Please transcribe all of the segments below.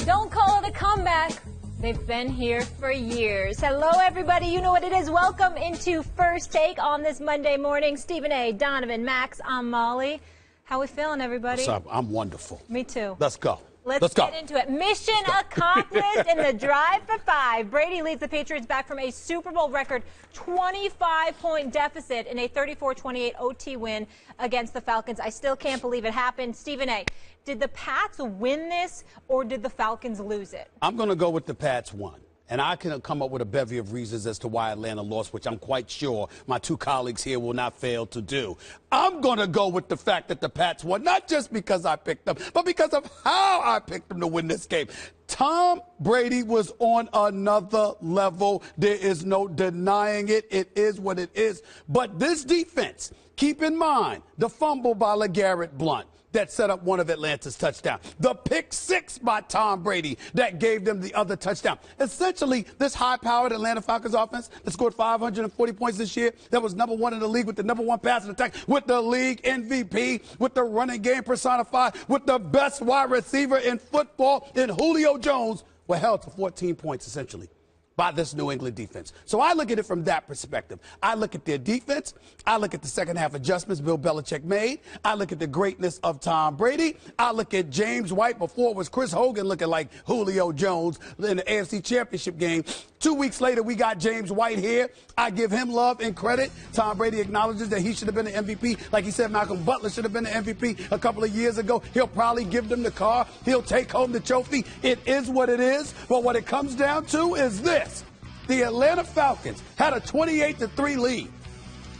Don't call it a comeback. They've been here for years. Hello, everybody. You know what it is. Welcome into First Take on this Monday morning. Stephen A., Donovan, Max, I'm Molly. How we feeling, everybody? What's up? I'm wonderful. Me too. Let's go. Let's get into it. Mission accomplished in the drive for 5. Brady leads the Patriots back from a Super Bowl record 25-point deficit in a 34-28 OT win against the Falcons. I still can't believe it happened. Stephen A., did the Pats win this or did the Falcons lose it? I'm going to go with the Pats won. And I can come up with a bevy of reasons as to why Atlanta lost, which I'm quite sure my two colleagues here will not fail to do. I'm going to go with the fact that the Pats won, not just because I picked them, but because of how I picked them to win this game. Tom Brady was on another level. There is no denying it. It is what it is. But this defense, keep in mind, the fumble by LeGarrette Blount that set up one of Atlanta's touchdowns. The pick six by Tom Brady that gave them the other touchdown. Essentially, this high-powered Atlanta Falcons offense that scored 540 points this year, that was number one in the league with the number one passing attack, with the league MVP, with the running game personified, with the best wide receiver in football in Julio Jones, were held to 14 points, essentially, by this New England defense. So I look at it from that perspective. I look at their defense. I look at the second half adjustments Bill Belichick made. I look at the greatness of Tom Brady. I look at James White. Before it was Chris Hogan looking like Julio Jones in the AFC Championship game. 2 weeks later, we got James White here. I give him love and credit. Tom Brady acknowledges that he should have been the MVP. Like he said, Malcolm Butler should have been the MVP a couple of years ago. He'll probably give them the car. He'll take home the trophy. It is what it is. But what it comes down to is this. The Atlanta Falcons had a 28-3 lead,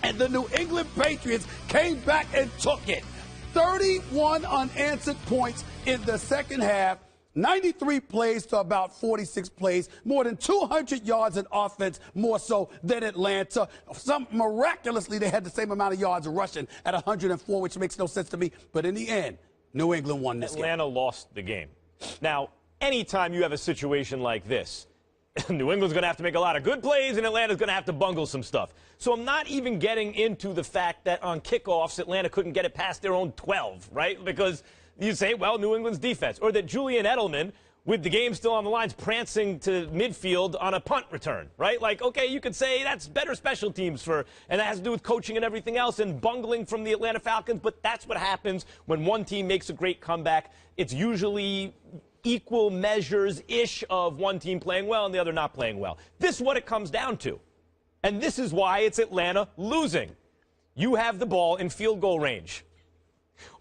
and the New England Patriots came back and took it. 31 unanswered points in the second half, 93 plays to about 46 plays, more than 200 yards in offense, more so than Atlanta. Miraculously, they had the same amount of yards rushing at 104, which makes no sense to me. But in the end, New England won this game. Atlanta lost the game. Now, anytime you have a situation like this, New England's going to have to make a lot of good plays, and Atlanta's going to have to bungle some stuff. So I'm not even getting into the fact that on kickoffs, Atlanta couldn't get it past their own 12, right? Because you say, well, New England's defense. Or that Julian Edelman, with the game still on the lines, prancing to midfield on a punt return, right? Like, okay, you could say that's better special teams and that has to do with coaching and everything else and bungling from the Atlanta Falcons. But that's what happens when one team makes a great comeback. It's usually equal measures-ish of one team playing well and the other not playing well. This is what it comes down to. And this is why it's Atlanta losing. You have the ball in field goal range.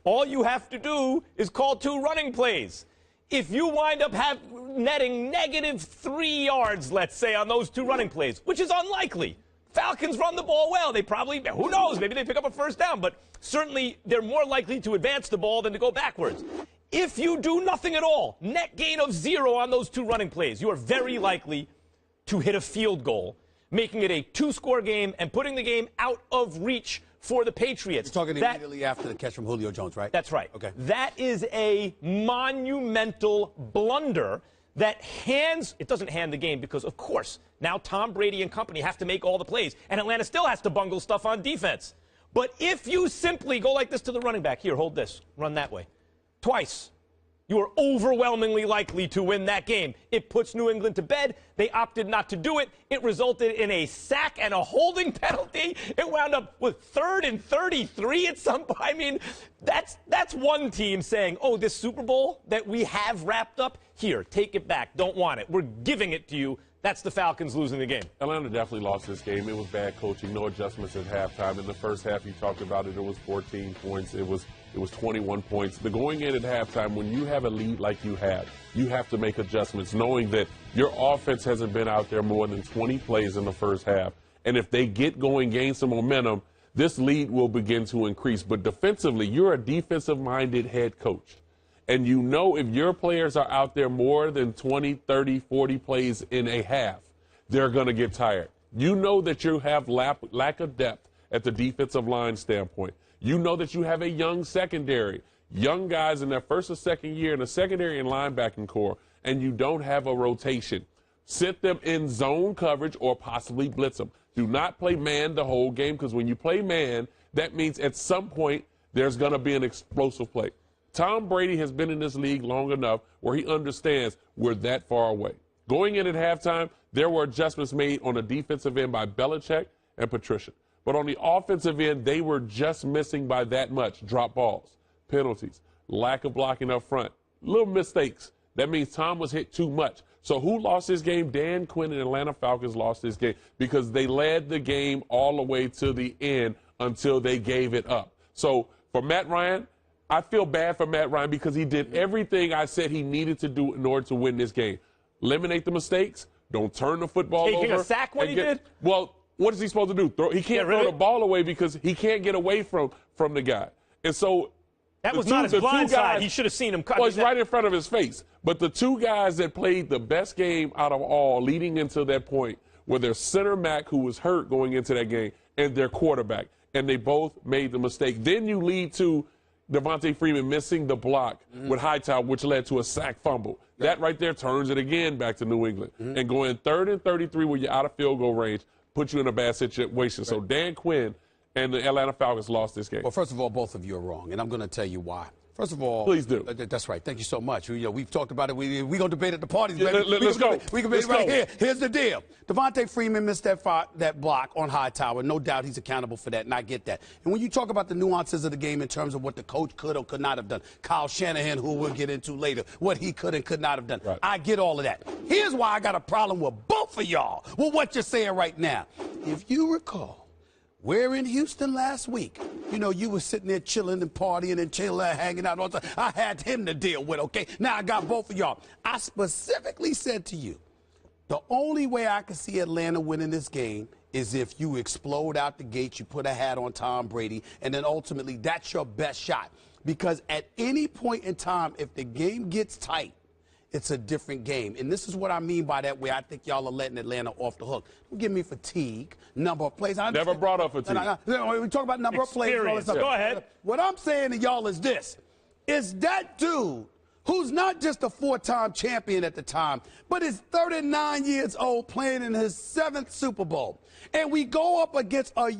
All you have to do is call 2 running plays. If you wind up netting -3 yards, let's say, on those 2 running plays, which is unlikely. Falcons run the ball well. They probably, who knows, maybe they pick up a first down, but certainly they're more likely to advance the ball than to go backwards. If you do nothing at all, net gain of 0 on those 2 running plays, you are very likely to hit a field goal, making it a 2-score game and putting the game out of reach for the Patriots. You're talking immediately after the catch from Julio Jones, right? That's right. Okay. That is a monumental blunder that it doesn't hand the game because, of course, now Tom Brady and company have to make all the plays, and Atlanta still has to bungle stuff on defense. But if you simply go like this to the running back, here, hold this, run that way, twice, you are overwhelmingly likely to win that game. It puts New England to bed. They opted not to do it. It resulted in a sack and a holding penalty. It wound up with 3rd and 33 at some point. I mean, that's one team saying, oh, this Super Bowl that we have wrapped up, here, take it back. Don't want it. We're giving it to you. That's the Falcons losing the game. Atlanta definitely lost this game. It was bad coaching, no adjustments at halftime. In the first half, you talked about it, it was 14 points. It was 21 points. The going in at halftime, when you have a lead like you have to make adjustments, knowing that your offense hasn't been out there more than 20 plays in the first half. And if they get going, gain some momentum, this lead will begin to increase. But defensively, you're a defensive-minded head coach. And you know if your players are out there more than 20, 30, 40 plays in a half, they're going to get tired. You know that you have lack of depth at the defensive line standpoint. You know that you have a young secondary, young guys in their first or second year in the secondary and linebacking core, and you don't have a rotation. Sit them in zone coverage or possibly blitz them. Do not play man the whole game, because when you play man, that means at some point there's going to be an explosive play. Tom Brady has been in this league long enough where he understands we're that far away. Going in at halftime, there were adjustments made on the defensive end by Belichick and Patricia. But on the offensive end, they were just missing by that much. Drop balls, penalties, lack of blocking up front, little mistakes. That means Tom was hit too much. So who lost this game? Dan Quinn and Atlanta Falcons lost this game because they led the game all the way to the end until they gave it up. So for Matt Ryan, I feel bad for Matt Ryan because he did everything I said he needed to do in order to win this game. Eliminate the mistakes. Don't turn the football over. Taking a sack when he did? Well, what is he supposed to do? He can't throw the ball away because he can't get away from the guy. And so that was not his blind side. He should have seen him cut. Well, it's right in front of his face. But the two guys that played the best game out of all leading into that point were their center Mack, who was hurt going into that game, and their quarterback. And they both made the mistake. Then you lead to Devontae Freeman missing the block with Hightower, which led to a sack fumble. That right there turns it again back to New England. And going 3rd and 33 when you're out of field goal range puts you in a bad situation. So Dan Quinn and the Atlanta Falcons lost this game. Well, first of all, both of you are wrong, and I'm going to tell you why. First of all, please do. That's right. Thank you so much. We've talked about it. We're going to debate at the parties. Yeah, let's go. We can debate right here. Here's the deal. Devontae Freeman missed that block on Hightower. No doubt he's accountable for that, and I get that. And when you talk about the nuances of the game in terms of what the coach could or could not have done, Kyle Shanahan, who we'll get into later, what he could and could not have done. Right. I get all of that. Here's why I got a problem with both of y'all, with what you're saying right now. If you recall, we're in Houston last week. You were sitting there chilling and partying and chilling, hanging out all the time. I had him to deal with, okay? Now I got both of y'all. I specifically said to you, the only way I can see Atlanta winning this game is if you explode out the gate, you put a hat on Tom Brady, and then ultimately that's your best shot. Because at any point in time, if the game gets tight, it's a different game. And this is what I mean by that, where I think y'all are letting Atlanta off the hook. Don't give me fatigue, number of plays. Never brought up fatigue. We talk about number of plays and all this stuff. Go ahead. What I'm saying to y'all is this. Is that dude who's not just a 4-time champion at the time, but is 39 years old playing in his 7th Super Bowl. And we go up against a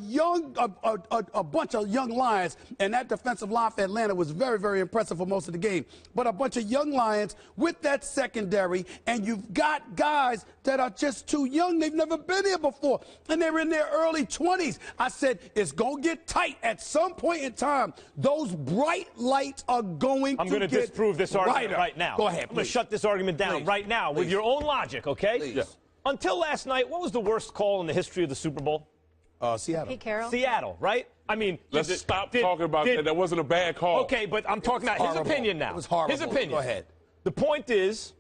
bunch of young Lions, and that defensive line for Atlanta was very, very impressive for most of the game. But a bunch of young Lions with that secondary, and you've got guys that are just too young. They've never been here before, and they're in their early 20s. I said, it's going to get tight at some point in time. Those bright lights are going to get I'm going to disprove this argument right now. Go ahead, I'm going to shut this argument down right now with your own logic, okay? Please. Yeah. Until last night, what was the worst call in the history of the Super Bowl? Seattle. Pete Carroll. Seattle, right? I mean, let's stop talking about that. That wasn't a bad call. Okay, but I'm talking about his opinion now. It was horrible. His opinion. Go ahead. The point is,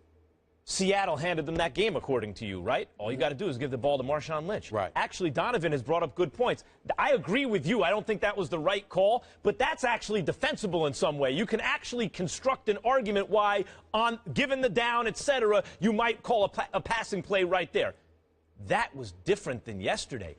Seattle handed them that game, according to you, right? All you got to do is give the ball to Marshawn Lynch. Right. Actually, Donovan has brought up good points. I agree with you. I don't think that was the right call, but that's actually defensible in some way. You can actually construct an argument why, on given the down, etc., you might call a passing play right there. That was different than yesterday.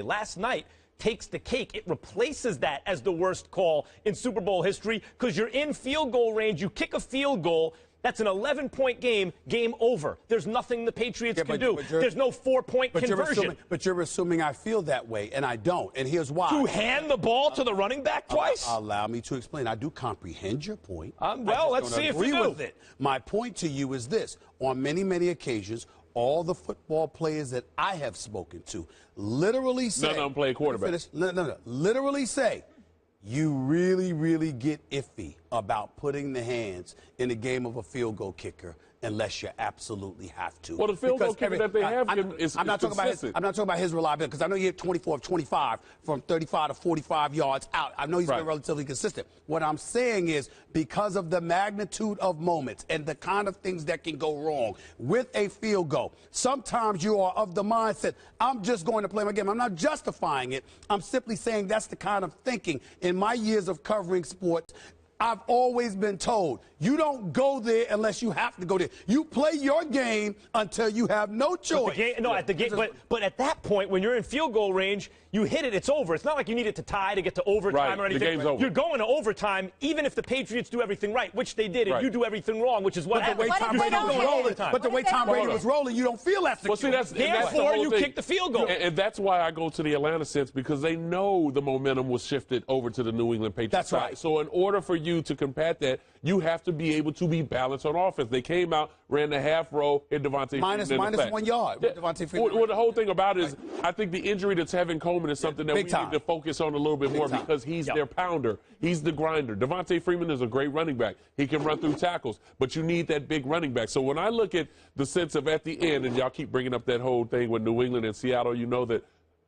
Last night, takes the cake. It replaces that as the worst call in Super Bowl history because you're in field goal range. You kick a field goal. That's an 11-point game. Game over. There's nothing the Patriots can do. There's no 4-point conversion. But you're assuming I feel that way, and I don't. And here's why. To hand the ball to the running back twice? Allow me to explain. I do comprehend your point. Well, let's see if you do. With it. My point to you is this. On many, many occasions, all the football players that I have spoken to literally say. None of them play quarterback. No. Literally say, you really, really get iffy about putting the hands in the game of a field goal kicker unless you absolutely have to. Well, the field goal kicker that they have is I'm not talking about his reliability, because I know he hit 24 of 25 from 35 to 45 yards out. I know he's been relatively consistent. What I'm saying is, because of the magnitude of moments and the kind of things that can go wrong with a field goal, sometimes you are of the mindset, I'm just going to play my game. I'm not justifying it. I'm simply saying that's the kind of thinking. In my years of covering sports, I've always been told, You don't go there unless you have to go there. You play your game until you have no choice. But at that point, when you're in field goal range, you hit it, it's over. It's not like you need it to tie to get to overtime or anything. The game's over. You're going to overtime, even if the Patriots do everything right, which they did, and you do everything wrong, which is what happened. But the way Tom Brady was rolling, you don't feel that secure. Well, see, therefore, you kick the field goal. And that's why I go to the Atlanta sense, because they know the momentum was shifted over to the New England Patriots. That's right. So in order for you to combat that, you have to be able to be balanced on offense. They came out, ran the half row, hit Devontae minus 1 yard. Yeah. Well, the whole thing about it is, I think the injury to Tevin Coleman is something that we need to focus on a little bit more, because he's their pounder. He's the grinder. Devontae Freeman is a great running back. He can run through tackles, but you need that big running back. So when I look at the sense of at the end, and y'all keep bringing up that whole thing with New England and Seattle, you know that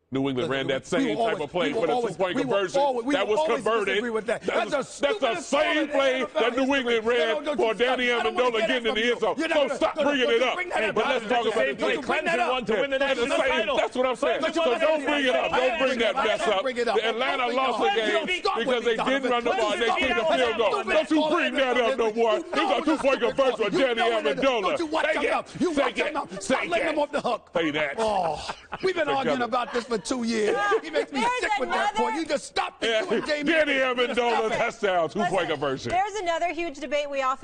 New England ran that same type of play for the two-point conversion that was converted. That's the same play that New England ran for Danny Amendola getting in the end zone. So stop bringing it up. But let's talk about the play Clemson won to win the national title. That's what I'm saying. So don't bring it up. Don't bring that mess up. The Atlanta lost the game because they didn't run the ball. They kicked the field goal. Don't you bring that up no more. It's a two-point conversion for Danny Amendola. Say it. Say that. Say that. We've been arguing about this for 2 years. He makes me sick with that point. You just stop the Danny Amendola touchdown, two-point conversion. There's another huge debate we often